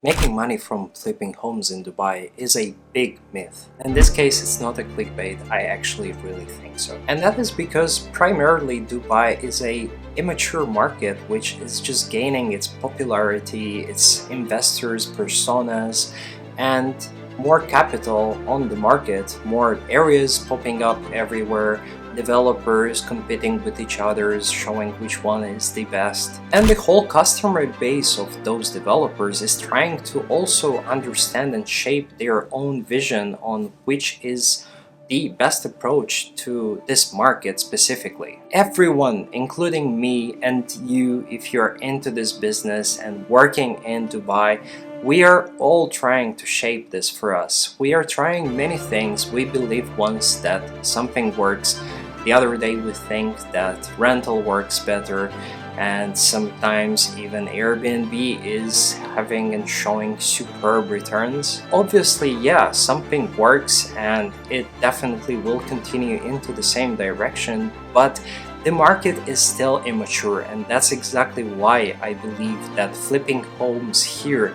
Making money from flipping homes in Dubai is a big myth. In this case, it's not a clickbait, I actually really think so. And that is because primarily Dubai is a immature market which is just gaining its popularity, its investors, personas, and more capital on the market, more areas popping up everywhere, developers competing with each other, showing which one is the best. And the whole customer base of those developers is trying to also understand and shape their own vision on which is the best approach to this market specifically. Everyone, including me and you, if you're into this business and working in Dubai, we are all trying to shape this for us. We are trying many things. We believe once that something works, the other day we think that rental works better, and sometimes even Airbnb is having and showing superb returns. Obviously, yeah, something works and it definitely will continue into the same direction, but the market is still immature, and that's exactly why I believe that flipping homes here,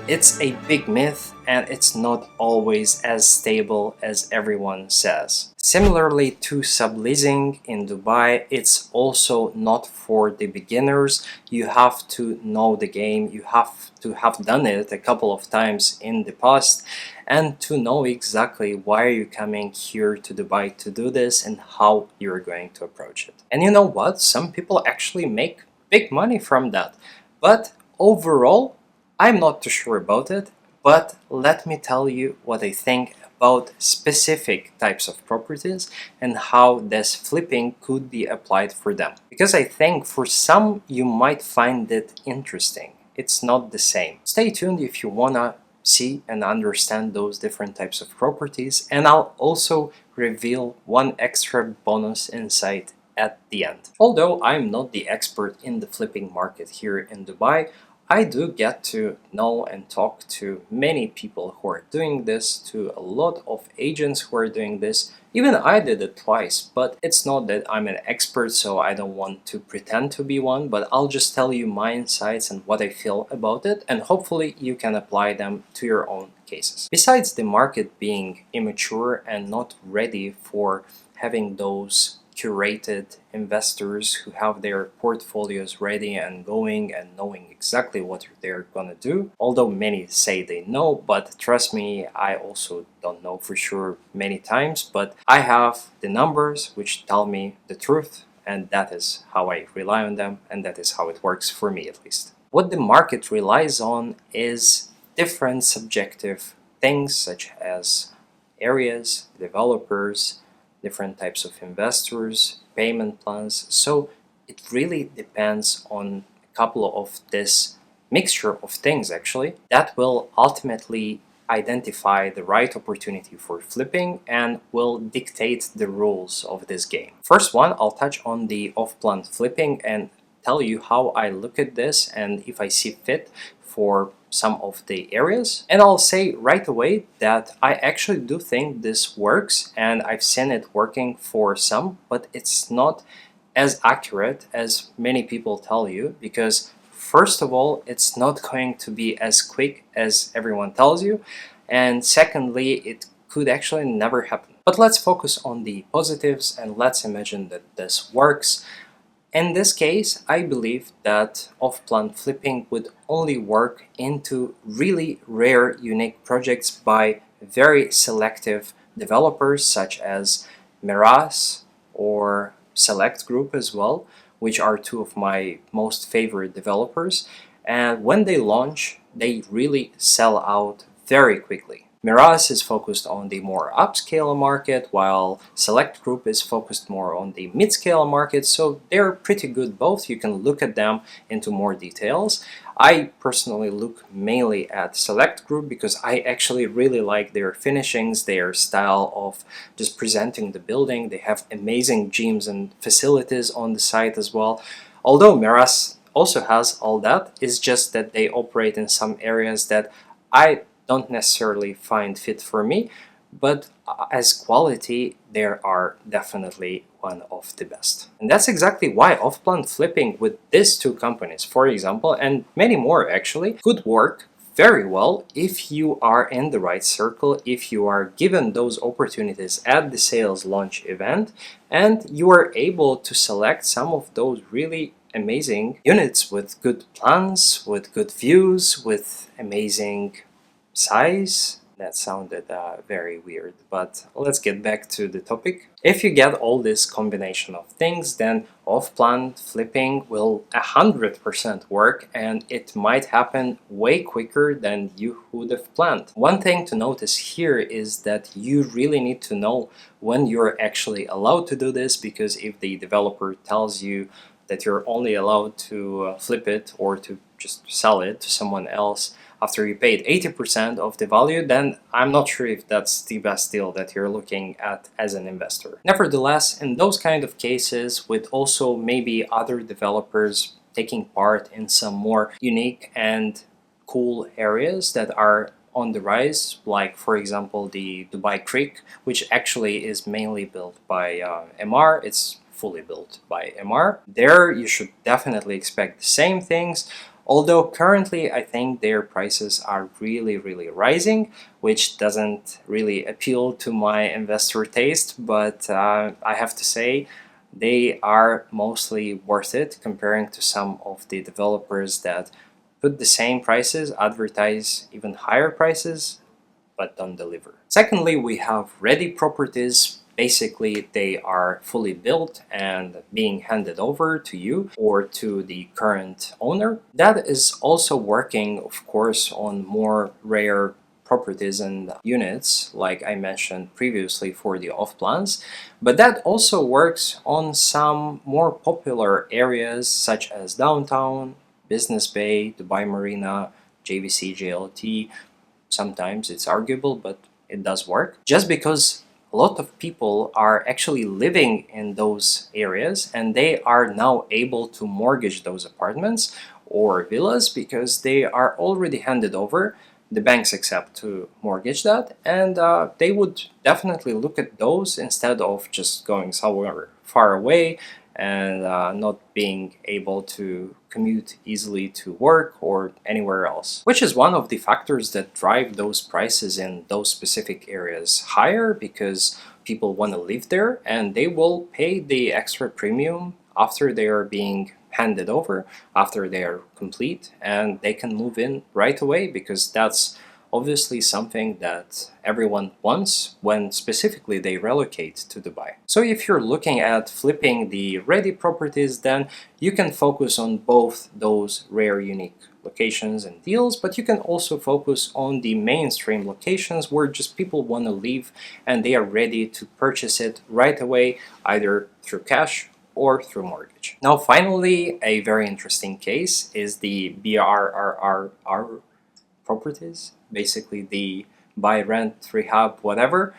it's a big myth and it's not always as stable as everyone says. Similarly to subleasing in Dubai, it's also not for the beginners. You have to know the game, you have to have done it a couple of times in the past and to know exactly why you're coming here to Dubai to do this and how you're going to approach it. And you know what? Some people actually make big money from that. But overall, I'm not too sure about it, but let me tell you what I think about specific types of properties and how this flipping could be applied for them. Because I think for some you might find it interesting. It's not the same. Stay tuned if you wanna see and understand those different types of properties, and I'll also reveal one extra bonus insight at the end. Although I'm not the expert in the flipping market here in Dubai, I do get to know and talk to many people who are doing this, to a lot of agents who are doing this. Even I did it twice, but it's not that I'm an expert, so I don't want to pretend to be one, but I'll just tell you my insights and what I feel about it, and hopefully you can apply them to your own cases. Besides the market being immature and not ready for having those curated investors who have their portfolios ready and going and knowing exactly what they're gonna do. Although many say they know, but trust me, I also don't know for sure many times, but I have the numbers which tell me the truth, and that is how I rely on them, and that is how it works for me at least. What the market relies on is different subjective things such as areas, developers, different types of investors, payment plans. So it really depends on a couple of this mixture of things actually that will ultimately identify the right opportunity for flipping and will dictate the rules of this game. First one, I'll touch on the off-plan flipping and tell you how I look at this and if I see fit for some of the areas. And I'll say right away that I actually do think this works and I've seen it working for some, but it's not as accurate as many people tell you, because first of all, it's not going to be as quick as everyone tells you, and secondly, it could actually never happen. But let's focus on the positives and let's imagine that this works. In this case, I believe that off-plan flipping would only work into really rare, unique projects by very selective developers such as Miraz or Select Group as well, which are two of my most favorite developers. And when they launch, they really sell out very quickly. Miraz is focused on the more upscale market, while Select Group is focused more on the mid-scale market, so they're pretty good both. You can look at them into more details. I personally look mainly at Select Group because I actually really like their finishings, their style of just presenting the building. They have amazing gyms and facilities on the site as well. Although Miraz also has all that, it's just that they operate in some areas that I don't necessarily find fit for me, but as quality, they are definitely one of the best. And that's exactly why off-plan flipping with these two companies, for example, and many more actually, could work very well if you are in the right circle, if you are given those opportunities at the sales launch event, and you are able to select some of those really amazing units with good plans, with good views, with amazing size. That sounded very weird, but let's get back to the topic. If you get all this combination of things, then off-plan flipping will 100% work, and it might happen way quicker than you would have planned. One thing to notice here is that you really need to know when you're actually allowed to do this, because if the developer tells you that you're only allowed to flip it or to just sell it to someone else after you paid 80% of the value, then I'm not sure if that's the best deal that you're looking at as an investor. Nevertheless, in those kind of cases, with also maybe other developers taking part in some more unique and cool areas that are on the rise, like for example the Dubai Creek, which actually is mainly built by MR. It's fully built by MR. There you should definitely expect the same things. Although currently I think their prices are really rising, which doesn't really appeal to my investor taste, but I have to say they are mostly worth it comparing to some of the developers that put the same prices, advertise even higher prices, but don't deliver. Secondly, we have ready properties. Basically, they are fully built and being handed over to you or to the current owner. That is also working, of course, on more rare properties and units, like I mentioned previously for the off-plans, but that also works on some more popular areas such as downtown, Business Bay, Dubai Marina, JVC, JLT. Sometimes it's arguable, but it does work. Just because a lot of people are actually living in those areas and they are now able to mortgage those apartments or villas because they are already handed over. The banks accept to mortgage that, and they would definitely look at those instead of just going somewhere far away and not being able to commute easily to work or anywhere else, which is one of the factors that drive those prices in those specific areas higher, because people want to live there and they will pay the extra premium after they are being handed over, after they are complete, and they can move in right away, because that's obviously something that everyone wants when specifically they relocate to Dubai. So if you're looking at flipping the ready properties, then you can focus on both those rare unique locations and deals, but you can also focus on the mainstream locations where just people want to live and they are ready to purchase it right away, either through cash or through mortgage. Now finally, a very interesting case is the BRRRR properties, basically the buy, rent, rehab, whatever,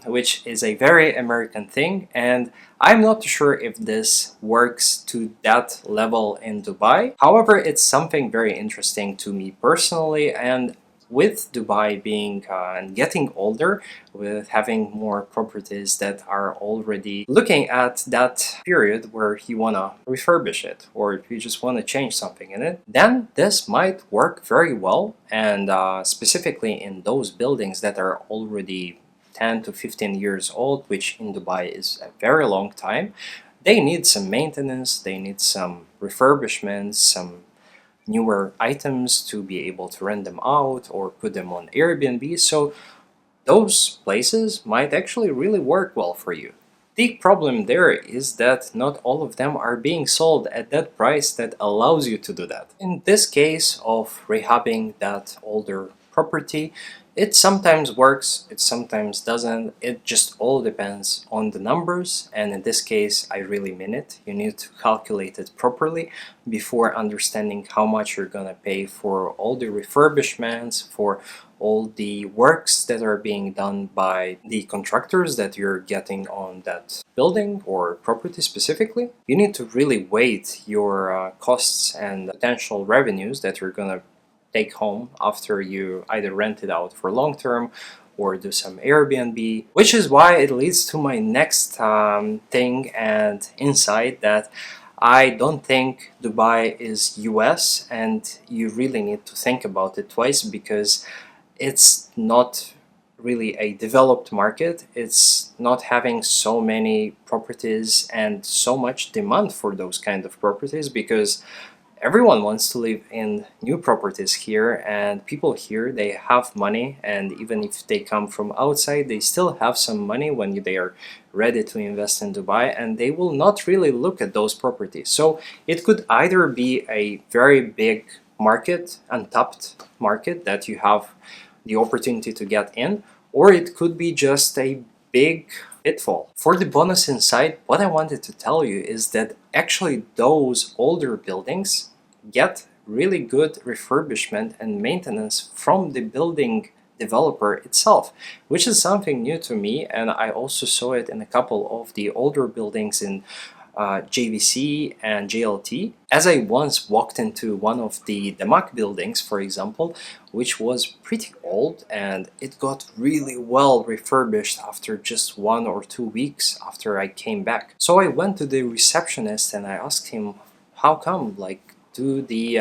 which is a very American thing, and I'm not sure if this works to that level in Dubai. However, it's something very interesting to me personally, and with Dubai being and getting older, with having more properties that are already looking at that period where you want to refurbish it or if you just want to change something in it, then this might work very well. And specifically in those buildings that are already 10 to 15 years old, which in Dubai is a very long time, they need some maintenance, they need some refurbishments, some newer items to be able to rent them out or put them on Airbnb. So those places might actually really work well for you. The problem there is that not all of them are being sold at that price that allows you to do that. In this case of rehabbing that older property, it sometimes works, it sometimes doesn't. It just all depends on the numbers, and in this case I really mean it. You need to calculate it properly before understanding how much you're gonna pay for all the refurbishments, for all the works that are being done by the contractors that you're getting on that building or property specifically. You need to really weigh your costs and potential revenues that you're gonna take home after you either rent it out for long term or do some Airbnb, which is why it leads to my next thing and insight, that I don't think Dubai is US, and you really need to think about it twice because it's not really a developed market. It's not having so many properties and so much demand for those kind of properties because everyone wants to live in new properties here, and people here, they have money, and even if they come from outside, they still have some money when they are ready to invest in Dubai, and they will not really look at those properties. So it could either be a very big market, untapped market that you have the opportunity to get in, or it could be just a big pitfall. For the bonus insight, what I wanted to tell you is that actually those older buildings get really good refurbishment and maintenance from the building developer itself, which is something new to me, and I also saw it in a couple of the older buildings in JVC and JLT. As I once walked into one of the Demak buildings, for example, which was pretty old, and it got really well refurbished after just 1 or 2 weeks after I came back. So I went to the receptionist and I asked him, how come? Like, do the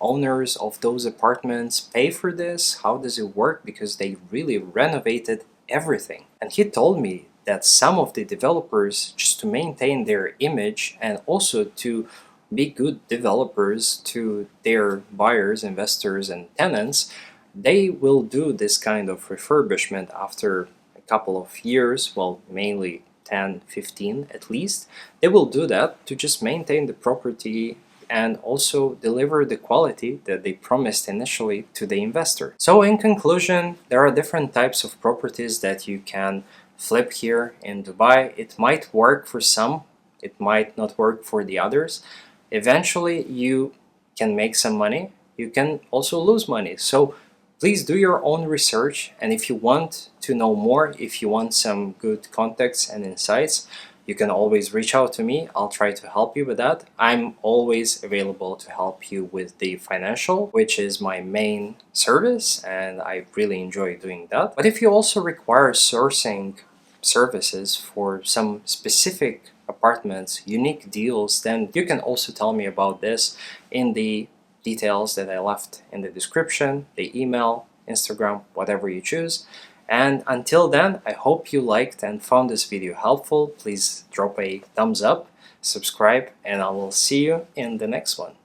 owners of those apartments pay for this? How does it work? Because they really renovated everything. And he told me that some of the developers, just to maintain their image and also to be good developers to their buyers, investors, and tenants, they will do this kind of refurbishment after a couple of years, well, mainly 10, 15 at least. They will do that to just maintain the property and also deliver the quality that they promised initially to the investor. So in conclusion, there are different types of properties that you can flip here in Dubai. It might work for some, it might not work for the others. Eventually you can make some money, you can also lose money. So please do your own research, and if you want to know more, if you want some good contacts and insights, you can always reach out to me. I'll try to help you with that. I'm always available to help you with the financial, which is my main service, and I really enjoy doing that. But if you also require sourcing services for some specific apartments, unique deals, then you can also tell me about this in the details that I left in the description, the email, Instagram, whatever you choose. And until then, I hope you liked and found this video helpful. Please drop a thumbs up, subscribe, and I will see you in the next one.